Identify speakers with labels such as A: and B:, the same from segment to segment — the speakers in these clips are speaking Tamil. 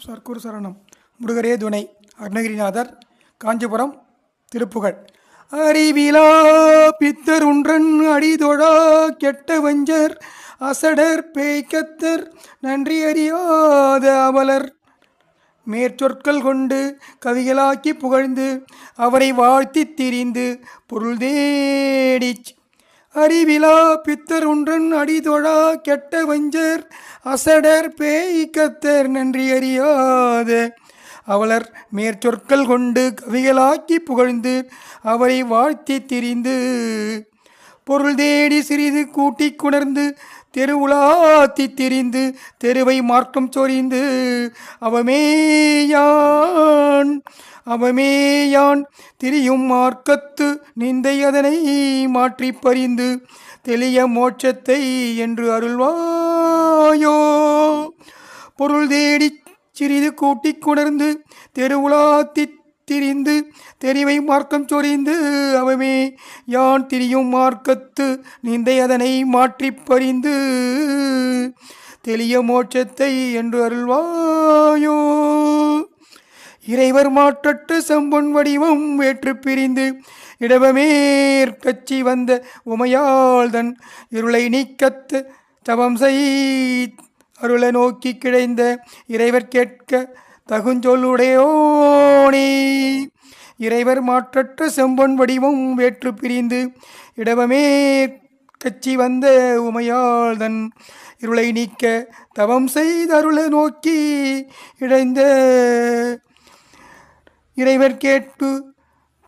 A: சர்க்குரு சரணம். முருகரே துணை. அருணகிரிநாதர், காஞ்சிபுரம். திருப்புகழ். அறிவிலா பித்தர் உன்றன் அடிதொழா கெட்ட வஞ்சர் அசடர் பேய்க்கத்தர் நன்றி அறியாத அவலர் மேற்சொற்கள் கொண்டு கவிகளாக்கி புகழ்ந்து அவரை வாழ்த்தி திரிந்து பொருள் தேடிச் அறிவிலா பித்தர் ஒன்றன் அடிதொழா கெட்ட வஞ்சர் அசடர் பேய்க்கத்தர் நன்றி அறியாத அவலர் மேற்சொற்கள் கொண்டு கவிகளாக்கி புகழ்ந்து அவரை வாழ்த்தி திரிந்து பொருள் தேடி சிறிது கூட்டி குணர்ந்து தெருவுலாத்தி திரிந்து தெருவை மார்க்கம் சொரிந்து அவமேயான் திரியும் மார்க்கத்து நிந்தை அதனை மாற்றி பறிந்து தெளிய மோட்சத்தை என்று அருள்வாயோ. பொருள் தேடி சிறிது கூட்டி குணர்ந்து தெருவுலாத்தி திரிந்து தெரிவை மார்க்கம் சொரிந்து அவமே யான் திரியும் மார்க்கத்து நிந்தை அதனை மாற்றி பறிந்து தெளிய மோட்சத்தை என்று அருள்வாயோ. இறைவர் மாற்றற்ற செம்பொன் வடிவம் வேற்று பிரிந்து இடவமேற்கட்சி வந்த உமையாள் தன் இருளை நீக்கத்து தவம் செய் அருள நோக்கி கிடைந்த இறைவர் கேட்க தகுஞ்சொல்லுடையோனே. இறைவர் மாற்றற்ற செம்பொன் வடிவம் வேற்று பிரிந்து இடவமே கட்சி வந்த உமையாள் தன் இருளை நீக்க தவம் செய்தருள நோக்கி இடைந்த இறைவர் கேட்பு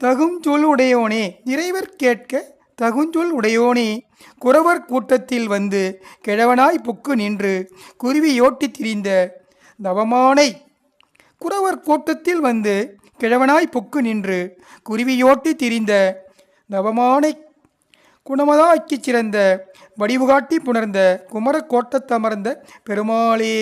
A: தகுஞ்சொல் உடையோனே. இறைவர் கேட்க தகுஞ்சொல் உடையோனே. குறவர் கூட்டத்தில் வந்து கிழவனாய் புக்கு நின்று குருவியோட்டி திரிந்த தவமானை குறவர் கூட்டத்தில் வந்து கிழவனாய் புக்கு நின்று குருவியோட்டி திரிந்த தவமானை குணமதாக்கி சிறந்த வடிவுகாட்டி புணர்ந்த குமர கோட்டத்தமர்ந்த பெருமாளே.